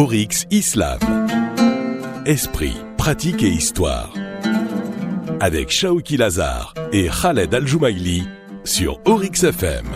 Oryx Islam. Esprit, pratique et histoire. Avec Shaouki Lazar et Khaled Al-Joumaili sur Oryx FM.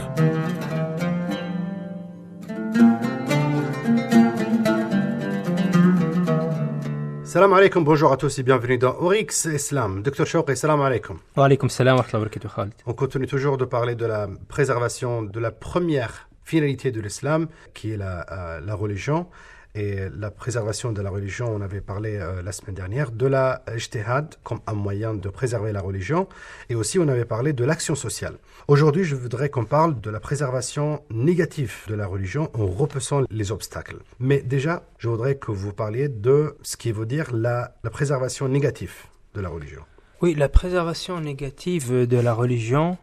Salam alaikum, bonjour à tous et bienvenue dans Oryx Islam. Dr Shaouki, salam alaikum. Wa alaikum salam wa rahmatullahi wa barakatuh, Khaled. On continue toujours de parler de la préservation de la première finalité de l'islam, qui est la religion. Et la préservation de la religion, on avait parlé la semaine dernière de la ijtihad comme un moyen de préserver la religion. Et aussi, on avait parlé de l'action sociale. Aujourd'hui, je voudrais qu'on parle de la préservation négative de la religion en repoussant les obstacles. Mais déjà, je voudrais que vous parliez de ce qui veut dire la préservation négative de la religion. Oui, la préservation négative de la religion,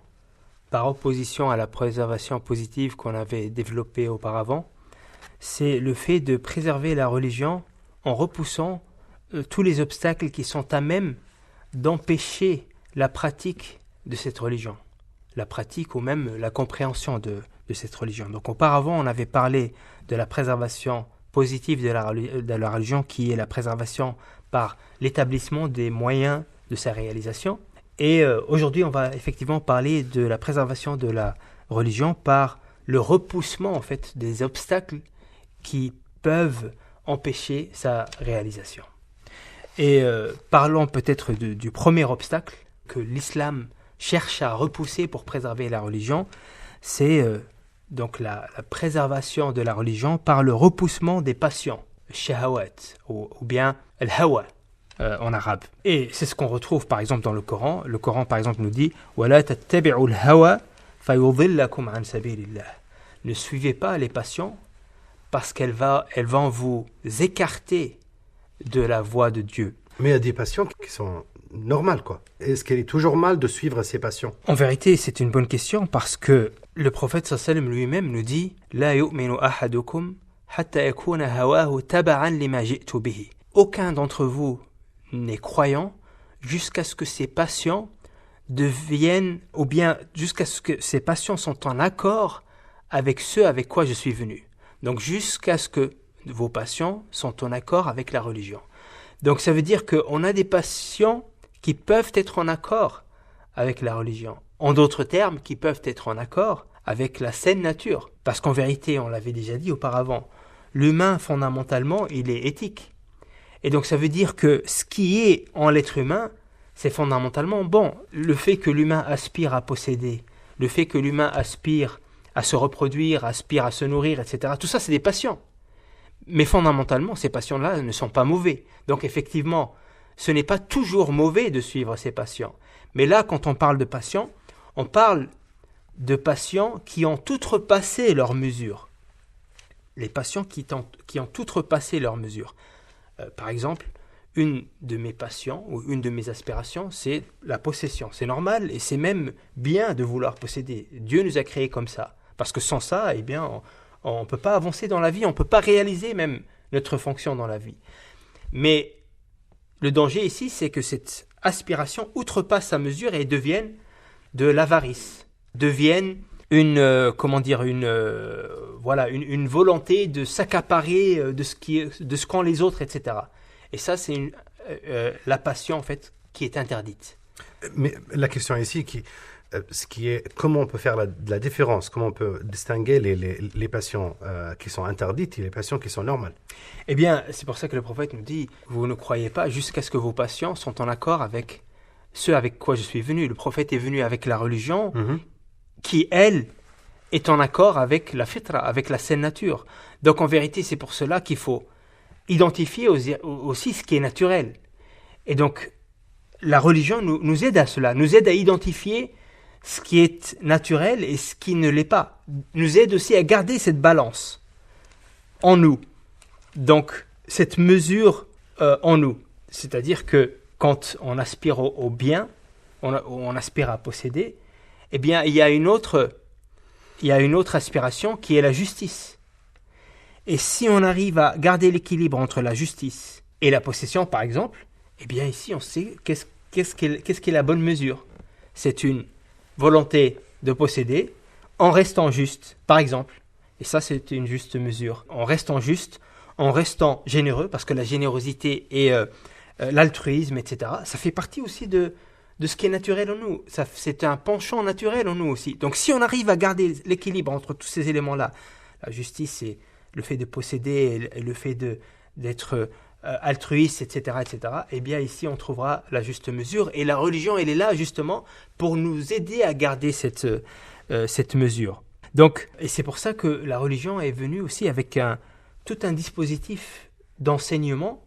par opposition à la préservation positive qu'on avait développée auparavant, c'est le fait de préserver la religion en repoussant tous les obstacles qui sont à même d'empêcher la pratique de cette religion, la pratique ou même la compréhension de cette religion. Donc auparavant, on avait parlé de la préservation positive de la religion, qui est la préservation par l'établissement des moyens de sa réalisation. Et aujourd'hui, on va effectivement parler de la préservation de la religion par le repoussement en fait des obstacles qui peuvent empêcher sa réalisation. Et parlons peut-être du premier obstacle que l'islam cherche à repousser pour préserver la religion, c'est donc la préservation de la religion par le repoussement des passions, shahawat, ou bien al-hawa en arabe. Et c'est ce qu'on retrouve par exemple dans le Coran. Le Coran par exemple nous dit « وَلَا تَتَّبِعُوا الْهَوَى فَيُضِلَّكُمْ عَنْ سَبِيلِ اللَّهِ » Ne suivez pas les passions parce qu'elles vont vous écarter de la voie de Dieu. Mais il y a des passions qui sont normales, quoi. Est-ce qu'il est toujours mal de suivre ces passions? En vérité, c'est une bonne question parce que le prophète sallallahu alayhi wa sallam lui-même nous dit « La yu'minu ahadukum hatta yakuna hawahu taba'an lima ji'tu bihi » Aucun d'entre vous n'est croyant jusqu'à ce que ses passions deviennent, ou bien jusqu'à ce que ses passions sont en accord avec ce avec quoi je suis venu. Donc jusqu'à ce que vos passions sont en accord avec la religion. Donc ça veut dire qu'on a des passions qui peuvent être en accord avec la religion. En d'autres termes, qui peuvent être en accord avec la saine nature. Parce qu'en vérité, on l'avait déjà dit auparavant, l'humain fondamentalement, il est éthique. Et donc ça veut dire que ce qui est en l'être humain, c'est fondamentalement bon. Le fait que l'humain aspire à posséder, le fait que l'humain aspire à se reproduire, aspire à se nourrir, etc. Tout ça, c'est des passions. Mais fondamentalement, ces passions-là ne sont pas mauvais. Donc effectivement, ce n'est pas toujours mauvais de suivre ces passions. Mais là, quand on parle de passions, on parle de passions qui ont outrepassé leurs mesures. Les passions qui ont outrepassé leurs mesures. Par exemple, une de mes passions ou une de mes aspirations, c'est la possession. C'est normal et c'est même bien de vouloir posséder. Dieu nous a créés comme ça. Parce que sans ça, eh bien, on ne peut pas avancer dans la vie, on ne peut pas réaliser même notre fonction dans la vie. Mais le danger ici, c'est que cette aspiration outrepasse sa mesure et devienne de l'avarice, devienne une volonté de s'accaparer de ce qu'ont les autres, etc. Et ça, c'est la passion, en fait, qui est interdite. Mais la question ici, comment on peut faire la différence, comment on peut distinguer les passions qui sont interdites et les passions qui sont normales? Eh bien, c'est pour ça que le prophète nous dit « Vous ne croyez pas jusqu'à ce que vos passions sont en accord avec ce avec quoi je suis venu. » Le prophète est venu avec la religion qui, elle, est en accord avec la fitra, avec la saine nature. Donc, en vérité, c'est pour cela qu'il faut identifier aussi ce qui est naturel. Et donc, la religion nous aide à cela, nous aide à identifier ce qui est naturel et ce qui ne l'est pas. Nous aide aussi à garder cette balance en nous. Donc, cette mesure en nous. C'est-à-dire que quand on aspire au bien, on aspire à posséder, eh bien, il y a une autre aspiration qui est la justice. Et si on arrive à garder l'équilibre entre la justice et la possession, par exemple, eh bien, ici, on sait qu'est-ce qui est la bonne mesure. C'est une volonté de posséder en restant juste, par exemple. Et ça, c'est une juste mesure. En restant juste, en restant généreux, parce que la générosité et l'altruisme, etc., ça fait partie aussi de ce qui est naturel en nous. C'est un penchant naturel en nous aussi. Donc si on arrive à garder l'équilibre entre tous ces éléments-là, la justice et le fait de posséder et le fait d'être altruiste, etc., eh bien ici on trouvera la juste mesure. Et la religion, elle est là justement pour nous aider à garder cette mesure. Donc, et c'est pour ça que la religion est venue aussi avec tout un dispositif d'enseignement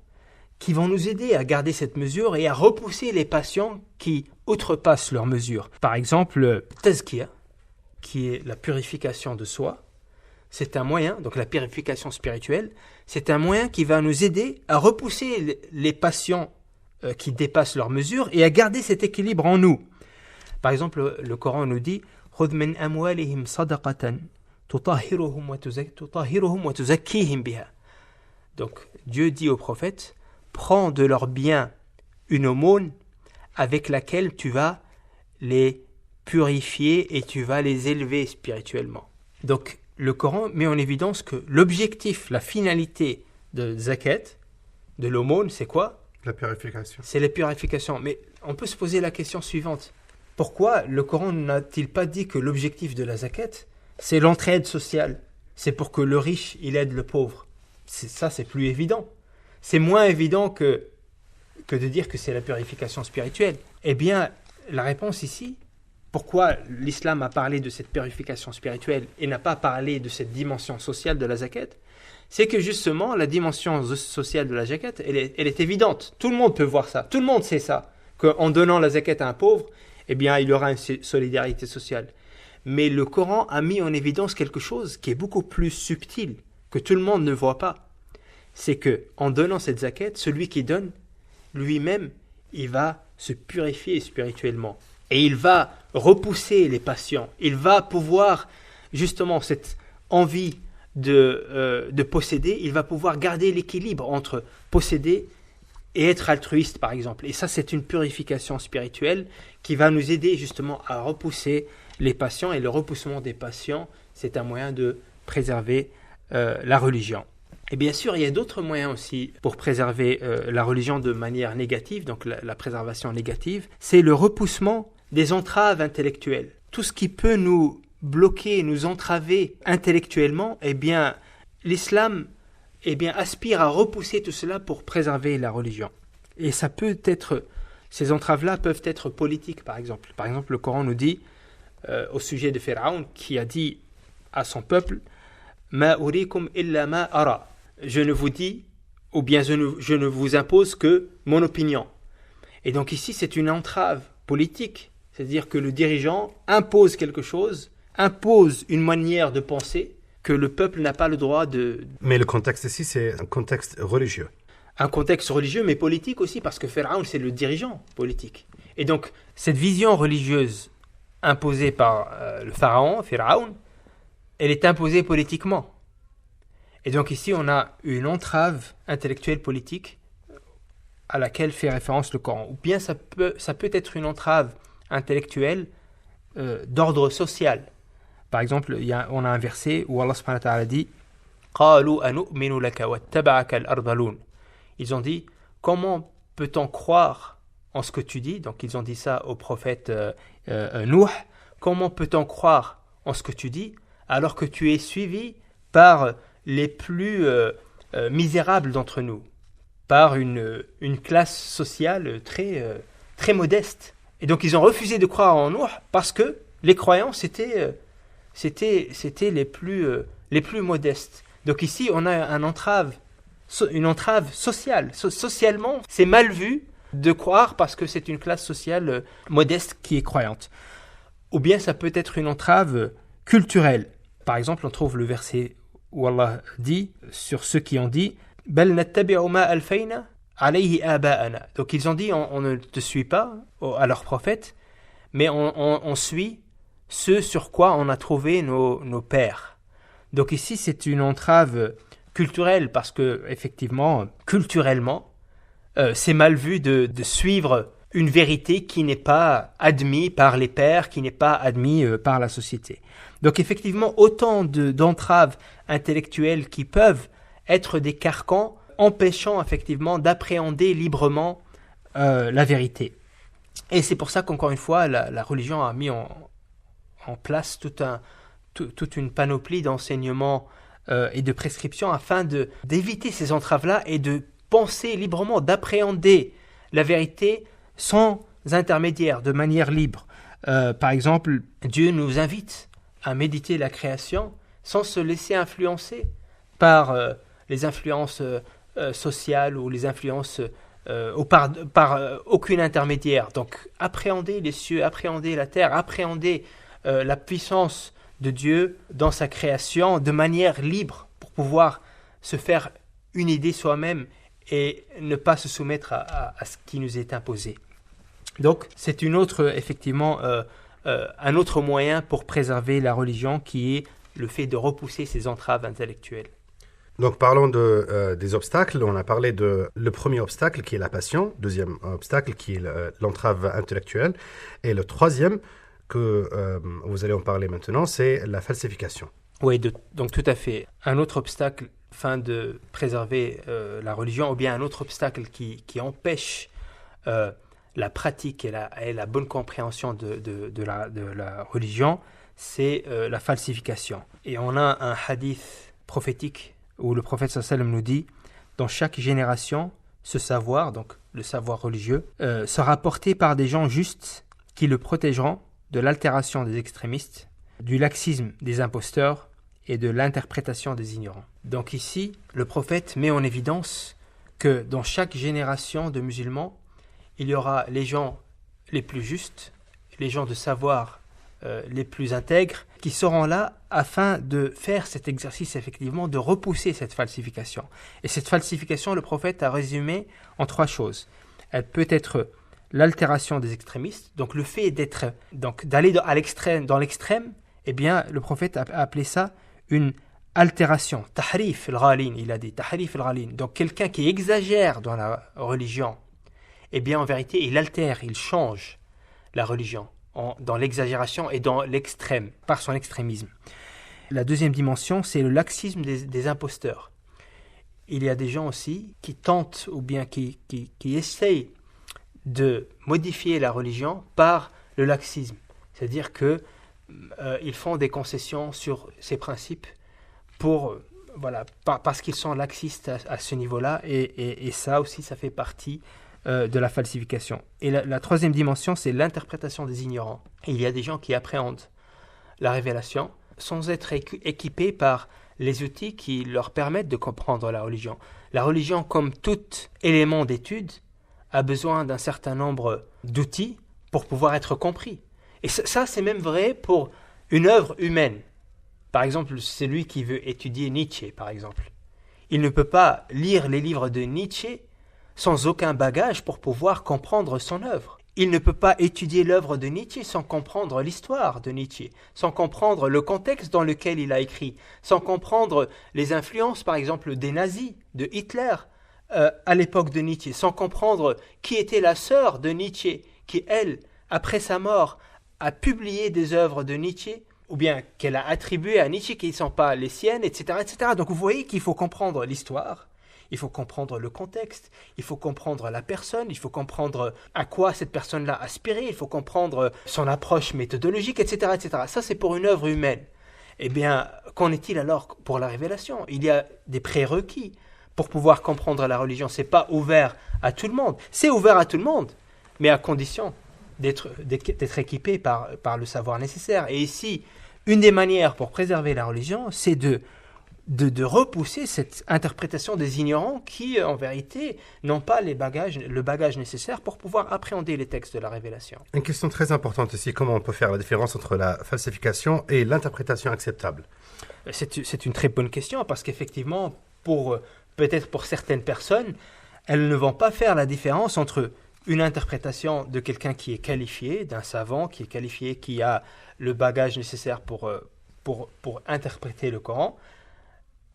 qui vont nous aider à garder cette mesure et à repousser les passions qui outrepassent leur mesure. Par exemple, tazkiya, qui est la purification de soi, c'est un moyen, donc la purification spirituelle, c'est un moyen qui va nous aider à repousser les passions qui dépassent leur mesure et à garder cet équilibre en nous. Par exemple, le Coran nous dit « خُذْ مِنْ أَمْوَالِهِمْ صَدَقَةً تُطَهِّرُهُمْ وَتُزَكِّيهِمْ بِهَا » Donc, Dieu dit au prophète « Prends de leurs biens une aumône avec laquelle tu vas les purifier et tu vas les élever spirituellement. » Donc, le Coran met en évidence que l'objectif, la finalité de zakat, de l'aumône, c'est quoi ? La purification. C'est la purification. Mais on peut se poser la question suivante. Pourquoi le Coran n'a-t-il pas dit que l'objectif de la zakat, c'est l'entraide sociale ? C'est pour que le riche, il aide le pauvre. Ça, c'est plus évident. C'est moins évident que de dire que c'est la purification spirituelle. Eh bien, la réponse ici, pourquoi l'islam a parlé de cette purification spirituelle et n'a pas parlé de cette dimension sociale de la zakat, c'est que justement, la dimension sociale de la zakat, elle est évidente. Tout le monde peut voir ça. Tout le monde sait ça. Qu'en donnant la zakat à un pauvre, eh bien, il y aura une solidarité sociale. Mais le Coran a mis en évidence quelque chose qui est beaucoup plus subtil, que tout le monde ne voit pas. C'est que en donnant cette zakat, celui qui donne, lui-même, il va se purifier spirituellement. Et il va repousser les passions. Il va pouvoir, justement, cette envie de posséder, il va pouvoir garder l'équilibre entre posséder et être altruiste, par exemple. Et ça, c'est une purification spirituelle qui va nous aider, justement, à repousser les passions. Et le repoussement des passions, c'est un moyen de préserver la religion. Et bien sûr, il y a d'autres moyens aussi pour préserver la religion de manière négative, donc la préservation négative, c'est le repoussement des entraves intellectuelles. Tout ce qui peut nous bloquer, nous entraver intellectuellement, eh bien, l'islam aspire à repousser tout cela pour préserver la religion. Et ça peut être, ces entraves-là peuvent être politiques, par exemple. Par exemple, le Coran nous dit, au sujet de Pharaon, qui a dit à son peuple, « Ma urikum illa ma ara » je ne vous dis, ou bien je ne vous impose que mon opinion. Et donc ici, c'est une entrave politique. C'est-à-dire que le dirigeant impose quelque chose, impose une manière de penser que le peuple n'a pas le droit de... Mais le contexte ici, c'est un contexte religieux. Un contexte religieux, mais politique aussi, parce que Pharaon, c'est le dirigeant politique. Et donc, cette vision religieuse imposée par le Pharaon, elle est imposée politiquement. Et donc ici, on a une entrave intellectuelle politique à laquelle fait référence le Coran. Ou bien ça peut être une entrave intellectuelle d'ordre social. Par exemple, on a un verset où Allah subhanahu wa ta'ala dit « قَالُوا أَنُؤْمِنُ لَكَ وَاتَّبَعَكَ الْأَرْذَلُونَ » Ils ont dit « Comment peut-on croire en ce que tu dis ?» Donc ils ont dit ça au prophète Nuh. « Comment peut-on croire en ce que tu dis alors que tu es suivi par les plus misérables d'entre nous, par une classe sociale très modeste. » Et donc ils ont refusé de croire en Nuh parce que les croyants c'était les plus modestes. Donc ici on a une entrave sociale. Socialement, c'est mal vu de croire parce que c'est une classe sociale modeste qui est croyante. Ou bien ça peut être une entrave culturelle. Par exemple, on trouve le verset où Allah dit sur ceux qui ont dit بَلْ نَتَّبِعُ مَا أَلْفَيْنَا عَلَيْهِ آبَاءَنَا. Donc ils ont dit on ne te suit pas à leur prophète, mais on suit ce sur quoi on a trouvé nos pères. Donc ici c'est une entrave culturelle parce que effectivement culturellement c'est mal vu de suivre une vérité qui n'est pas admise par les pères, qui n'est pas admise par la société. Donc effectivement, autant d'entraves intellectuelles qui peuvent être des carcans empêchant effectivement d'appréhender librement la vérité. Et c'est pour ça qu'encore une fois, la religion a mis en place toute une panoplie d'enseignements et de prescriptions afin d'éviter ces entraves-là et de penser librement, d'appréhender la vérité sans intermédiaire, de manière libre. Par exemple, Dieu nous invite à méditer la création sans se laisser influencer par les influences sociales ou les influences ou par aucun intermédiaire. Donc, appréhender les cieux, appréhender la terre, appréhender la puissance de Dieu dans sa création de manière libre pour pouvoir se faire une idée soi-même et ne pas se soumettre à ce qui nous est imposé. Donc, c'est un autre moyen pour préserver la religion qui est le fait de repousser ces entraves intellectuelles. Donc parlons des obstacles. On a parlé de le premier obstacle qui est la passion, deuxième obstacle qui est l'entrave intellectuelle, et le troisième que vous allez en parler maintenant, c'est la falsification. Oui, donc tout à fait. Un autre obstacle afin de préserver la religion, ou bien un autre obstacle qui empêche la pratique et la bonne compréhension de la religion, c'est la falsification. Et on a un hadith prophétique où le prophète sallallahu alayhi wa sallam nous dit « Dans chaque génération, ce savoir, donc le savoir religieux, sera porté par des gens justes qui le protégeront de l'altération des extrémistes, du laxisme des imposteurs et de l'interprétation des ignorants. » Donc ici, le prophète met en évidence que dans chaque génération de musulmans, il y aura les gens les plus justes, les gens de savoir les plus intègres, qui seront là afin de faire cet exercice, effectivement, de repousser cette falsification. Et cette falsification, le prophète a résumé en 3 choses. Elle peut être l'altération des extrémistes, donc le fait d'aller dans l'extrême, eh bien, le prophète a appelé ça une altération. Tahrif al-ghalin, il a dit, tahrif al-ghalin. Donc quelqu'un qui exagère dans la religion, eh bien, en vérité, il altère, il change la religion dans l'exagération et dans l'extrême, par son extrémisme. La deuxième dimension, c'est le laxisme des imposteurs. Il y a des gens aussi qui tentent ou bien qui essayent de modifier la religion par le laxisme. C'est-à-dire qu'ils font des concessions sur ces principes parce qu'ils sont laxistes à ce niveau-là, et ça aussi, ça fait partie de la falsification. Et la troisième dimension, c'est l'interprétation des ignorants. Et il y a des gens qui appréhendent la révélation sans être équipés par les outils qui leur permettent de comprendre la religion. La religion, comme tout élément d'étude, a besoin d'un certain nombre d'outils pour pouvoir être compris. Et ça, c'est même vrai pour une œuvre humaine. Par exemple, celui qui veut étudier Nietzsche, par exemple. Il ne peut pas lire les livres de Nietzsche sans aucun bagage pour pouvoir comprendre son œuvre. Il ne peut pas étudier l'œuvre de Nietzsche sans comprendre l'histoire de Nietzsche, sans comprendre le contexte dans lequel il a écrit, sans comprendre les influences, par exemple, des nazis, de Hitler, à l'époque de Nietzsche, sans comprendre qui était la sœur de Nietzsche, qui, elle, après sa mort, a publié des œuvres de Nietzsche, ou bien qu'elle a attribuées à Nietzsche qui ne sont pas les siennes, etc., etc. Donc vous voyez qu'il faut comprendre l'histoire, il faut comprendre le contexte, il faut comprendre la personne, il faut comprendre à quoi cette personne-là aspirait, il faut comprendre son approche méthodologique, etc., etc. Ça, c'est pour une œuvre humaine. Eh bien, qu'en est-il alors pour la révélation ? Il y a des prérequis pour pouvoir comprendre la religion. Ce n'est pas ouvert à tout le monde. C'est ouvert à tout le monde, mais à condition d'être équipé par le savoir nécessaire. Et ici, une des manières pour préserver la religion, c'est de repousser cette interprétation des ignorants qui, en vérité, n'ont pas le bagage nécessaire pour pouvoir appréhender les textes de la révélation. Une question très importante ici, comment on peut faire la différence entre la falsification et l'interprétation acceptable ? C'est une très bonne question, parce qu'effectivement, peut-être pour certaines personnes, elles ne vont pas faire la différence entre une interprétation de quelqu'un qui est qualifié, d'un savant qui est qualifié, qui a le bagage nécessaire pour interpréter le Coran,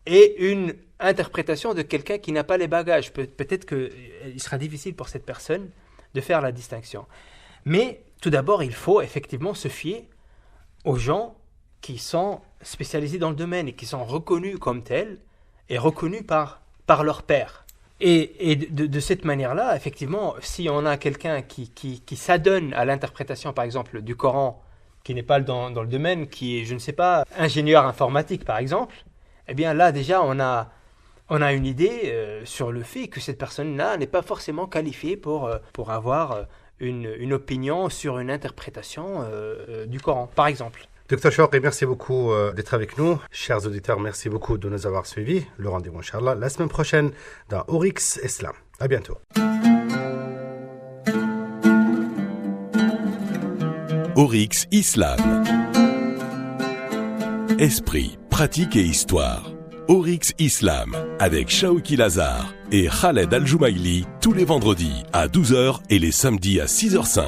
et une interprétation de quelqu'un qui n'a pas les bagages. Peut-être qu'il sera difficile pour cette personne de faire la distinction. Mais tout d'abord, il faut effectivement se fier aux gens qui sont spécialisés dans le domaine et qui sont reconnus comme tels est reconnu par leur père. Et de cette manière-là, effectivement, si on a quelqu'un qui s'adonne à l'interprétation, par exemple, du Coran, qui n'est pas dans le domaine, qui est, je ne sais pas, ingénieur informatique, par exemple, eh bien là, déjà, on a une idée sur le fait que cette personne-là n'est pas forcément qualifiée pour avoir une opinion sur une interprétation du Coran, par exemple. Dr Chouaoui, merci beaucoup d'être avec nous. Chers auditeurs, merci beaucoup de nous avoir suivis. Le rendez-vous, Inch'Allah, la semaine prochaine dans Oryx Islam. À bientôt. Oryx Islam. Esprit, pratique et histoire. Oryx Islam avec Chouaoui Lazare et Khaled Al-Joumaili tous les vendredis à 12h et les samedis à 6h05.